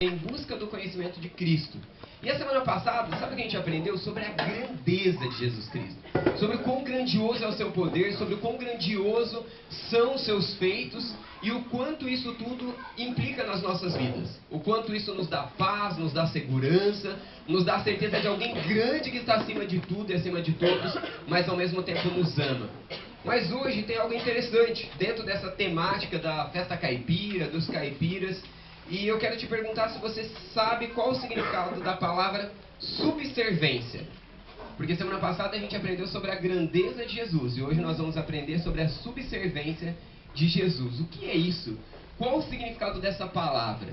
Em busca do conhecimento de Cristo. E a semana passada, sabe o que a gente aprendeu? Sobre a grandeza de Jesus Cristo. Sobre o quão grandioso é o seu poder, sobre o quão grandioso são os seus feitos e o quanto isso tudo implica nas nossas vidas. O quanto isso nos dá paz, nos dá segurança, nos dá a certeza de alguém grande que está acima de tudo e acima de todos, mas ao mesmo tempo nos ama. Mas hoje tem algo interessante dentro dessa temática da festa caipira, dos caipiras. E eu quero te perguntar se você sabe qual o significado da palavra subservência. Porque semana passada a gente aprendeu sobre a grandeza de Jesus e hoje nós vamos aprender sobre a subservência de Jesus. O que é isso? Qual o significado dessa palavra?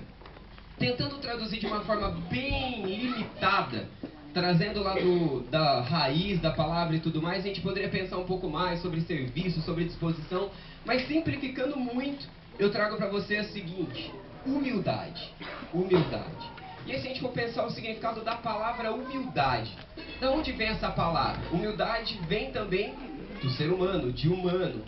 Tentando traduzir de uma forma bem limitada, trazendo lá da raiz da palavra e tudo mais, a gente poderia pensar um pouco mais sobre serviço, sobre disposição, mas simplificando muito, eu trago para você a seguinte: humildade. Humildade. E se a gente for pensar o significado da palavra humildade, de onde vem essa palavra? Humildade vem também do ser humano, de humano,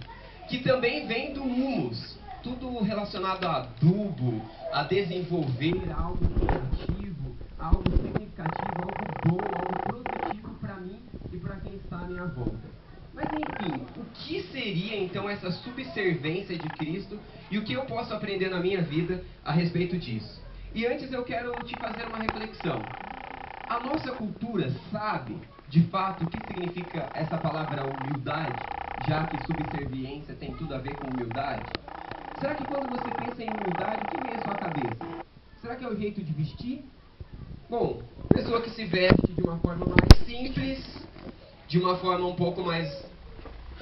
que também vem do humus, tudo relacionado a adubo, a desenvolver algo criativo, algo significativo, algo bom, algo produtivo para mim e para quem está à minha volta. Mas enfim, o que seria então essa subservência de Cristo e o que eu posso aprender na minha vida a respeito disso? E antes eu quero te fazer uma reflexão. A nossa cultura sabe, de fato, o que significa essa palavra humildade, já que subserviência tem tudo a ver com humildade? Será que quando você pensa em humildade, o que vem à sua cabeça? Será que é o jeito de vestir? Bom, pessoa que se veste de uma forma mais simples, de uma forma um pouco mais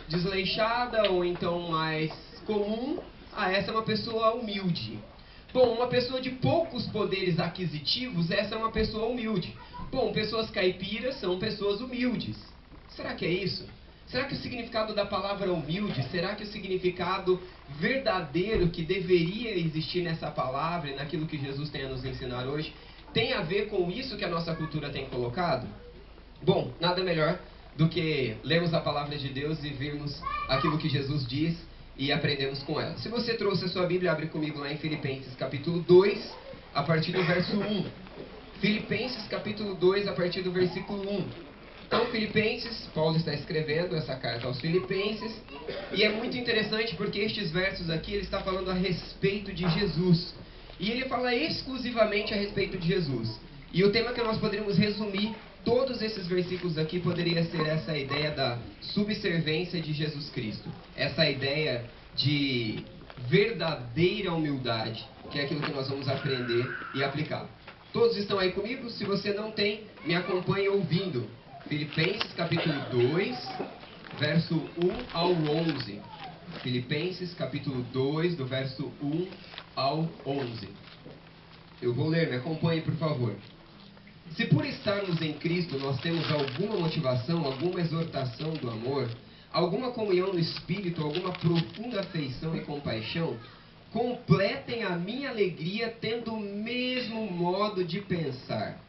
desleixada ou então mais comum, essa é uma pessoa humilde. Bom, uma pessoa de poucos poderes aquisitivos, essa é uma pessoa humilde. Bom, pessoas caipiras são pessoas humildes. Será que é isso? Será que o significado da palavra humilde, será que o significado verdadeiro que deveria existir nessa palavra e naquilo que Jesus tem a nos ensinar hoje, tem a ver com isso que a nossa cultura tem colocado? Bom, nada melhor do que lermos a palavra de Deus e vermos aquilo que Jesus diz e aprendemos com ela. Se você trouxe a sua Bíblia, abre comigo lá em Filipenses capítulo 2, a partir do verso 1. Filipenses capítulo 2, a partir do versículo 1. Então, Filipenses, Paulo está escrevendo essa carta aos Filipenses, e é muito interessante porque estes versos aqui, ele está falando a respeito de Jesus. E ele fala exclusivamente a respeito de Jesus. E o tema que nós poderíamos resumir todos esses versículos aqui poderia ser essa ideia da subservência de Jesus Cristo. Essa ideia de verdadeira humildade, que é aquilo que nós vamos aprender e aplicar. Todos estão aí comigo? Se você não tem, me acompanhe ouvindo. Filipenses capítulo 2, verso 1 ao 11. Filipenses capítulo 2, do verso 1 ao 11. Eu vou ler, me acompanhe por favor. Se por estarmos em Cristo nós temos alguma motivação, alguma exortação do amor, alguma comunhão no Espírito, alguma profunda afeição e compaixão, completem a minha alegria tendo o mesmo modo de pensar,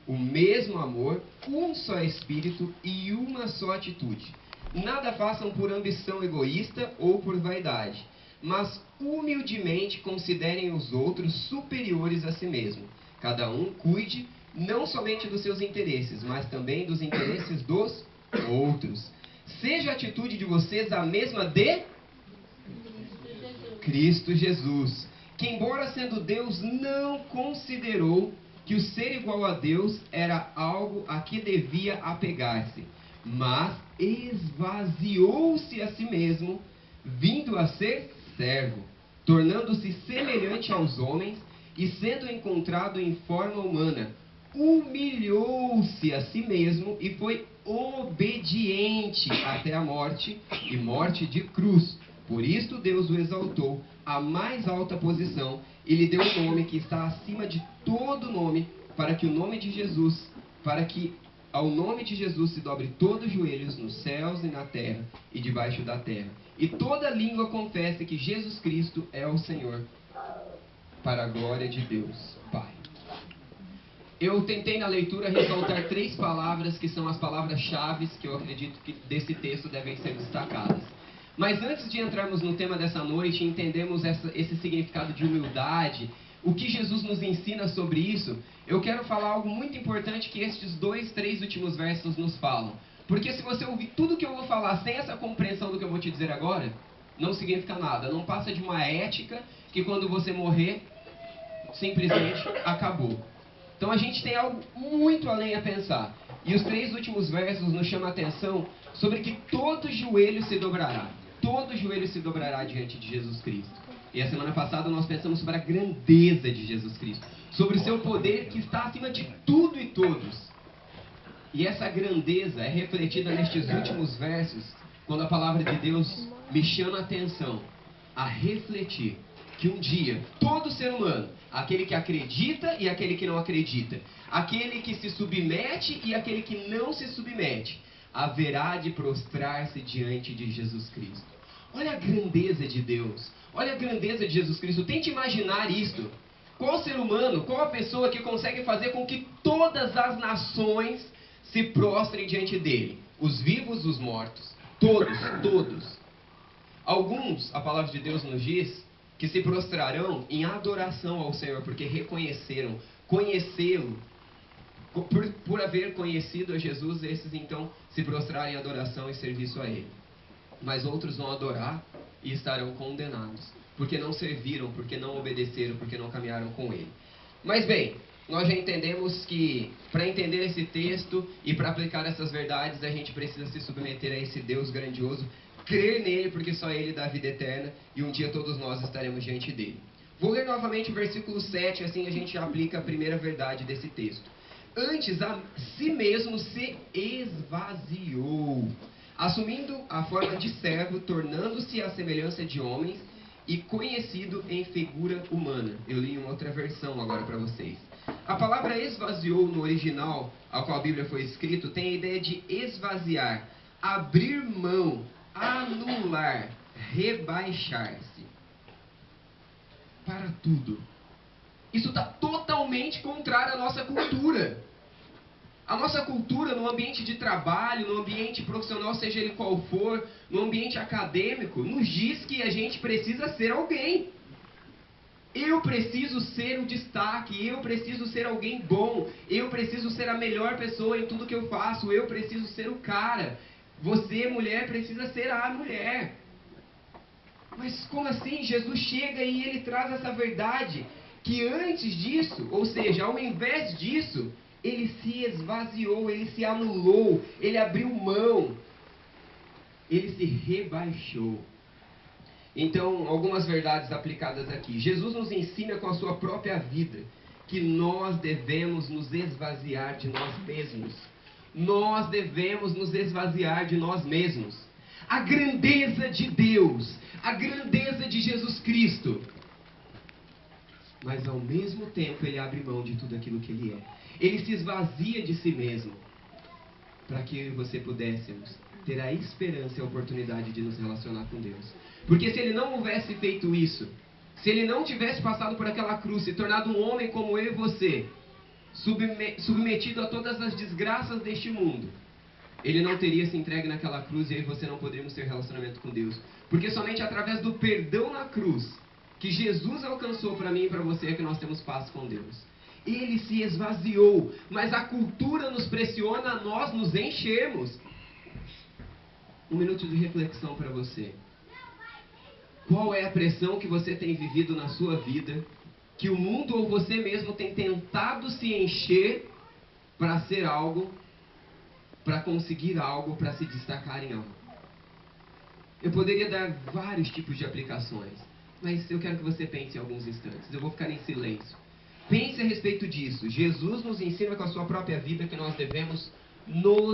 o mesmo amor, um só Espírito e uma só atitude. Nada façam por ambição egoísta ou por vaidade, mas humildemente considerem os outros superiores a si mesmo. Cada um cuide não somente dos seus interesses, mas também dos interesses dos outros. Seja a atitude de vocês a mesma de Cristo Jesus, que embora sendo Deus, não considerou que o ser igual a Deus era algo a que devia apegar-se, mas esvaziou-se a si mesmo, vindo a ser servo, tornando-se semelhante aos homens e sendo encontrado em forma humana, humilhou-se a si mesmo e foi obediente até a morte, e morte de cruz. Por isto Deus o exaltou à mais alta posição e lhe deu um nome que está acima de todo nome, para que ao nome de Jesus se dobre todos os joelhos nos céus e na terra e debaixo da terra, e toda língua confesse que Jesus Cristo é o Senhor, para a glória de Deus Pai. Eu tentei na leitura ressaltar 3 palavras que são as palavras-chave que eu acredito que desse texto devem ser destacadas. Mas antes de entrarmos no tema dessa noite e entendermos esse significado de humildade, o que Jesus nos ensina sobre isso, eu quero falar algo muito importante que estes 2, 3 últimos versos nos falam. Porque se você ouvir tudo que eu vou falar sem essa compreensão do que eu vou te dizer agora, não significa nada. Não passa de uma ética que quando você morrer, simplesmente acabou. Então a gente tem algo muito além a pensar. E os 3 últimos versos nos chamam a atenção sobre que todo joelho se dobrará. Todo joelho se dobrará diante de Jesus Cristo. E a semana passada nós pensamos sobre a grandeza de Jesus Cristo. Sobre o seu poder que está acima de tudo e todos. E essa grandeza é refletida nestes últimos versos, quando a palavra de Deus me chama a atenção a refletir que um dia todo ser humano, aquele que acredita e aquele que não acredita, aquele que se submete e aquele que não se submete, haverá de prostrar-se diante de Jesus Cristo. Olha a grandeza de Deus, olha a grandeza de Jesus Cristo. Tente imaginar isto. Qual ser humano, qual a pessoa que consegue fazer com que todas as nações se prostrem diante dele? Os vivos, os mortos. Todos, todos. Alguns, a palavra de Deus nos diz, que se prostrarão em adoração ao Senhor, porque reconheceram, conhecê-lo. Por haver conhecido a Jesus, esses então se prostrarem em adoração e serviço a Ele. Mas outros vão adorar e estarão condenados, porque não serviram, porque não obedeceram, porque não caminharam com Ele. Mas bem, nós já entendemos que para entender esse texto e para aplicar essas verdades, a gente precisa se submeter a esse Deus grandioso, crer nele, porque só Ele dá vida eterna, e um dia todos nós estaremos diante dele. Vou ler novamente o versículo 7, assim a gente aplica a primeira verdade desse texto. Antes a si mesmo se esvaziou, assumindo a forma de servo, tornando-se à semelhança de homens e conhecido em figura humana. Eu li uma outra versão agora para vocês. A palavra esvaziou no original, ao qual a Bíblia foi escrito, tem a ideia de esvaziar, abrir mão, anular, rebaixar-se. Para tudo. Isso está totalmente contrário à nossa cultura. A nossa cultura no ambiente de trabalho, no ambiente profissional, seja ele qual for, no ambiente acadêmico, nos diz que a gente precisa ser alguém. Eu preciso ser o destaque, eu preciso ser alguém bom, eu preciso ser a melhor pessoa em tudo que eu faço, eu preciso ser o cara. Você, mulher, precisa ser a mulher. Mas como assim? Jesus chega e ele traz essa verdade que antes disso, ou seja, ao invés disso, ele se esvaziou, ele se anulou, ele abriu mão, ele se rebaixou. Então, algumas verdades aplicadas aqui. Jesus nos ensina com a sua própria vida que nós devemos nos esvaziar de nós mesmos. Nós devemos nos esvaziar de nós mesmos. A grandeza de Deus, a grandeza de Jesus Cristo. Mas ao mesmo tempo ele abre mão de tudo aquilo que ele é. Ele se esvazia de si mesmo, para que eu e você pudéssemos ter a esperança e a oportunidade de nos relacionar com Deus. Porque se ele não houvesse feito isso, se ele não tivesse passado por aquela cruz, se tornado um homem como eu e você, submetido a todas as desgraças deste mundo, ele não teria se entregue naquela cruz e eu e você não poderíamos ter relacionamento com Deus. Porque somente através do perdão na cruz, que Jesus alcançou para mim e para você, é que nós temos paz com Deus. Ele se esvaziou, mas a cultura nos pressiona a nós nos enchermos. Um minuto de reflexão para você. Qual é a pressão que você tem vivido na sua vida, que o mundo ou você mesmo tem tentado se encher para ser algo, para conseguir algo, para se destacar em algo? Eu poderia dar vários tipos de aplicações, mas eu quero que você pense em alguns instantes. Eu vou ficar em silêncio. Pense a respeito disso. Jesus nos ensina com a sua própria vida que nós devemos nos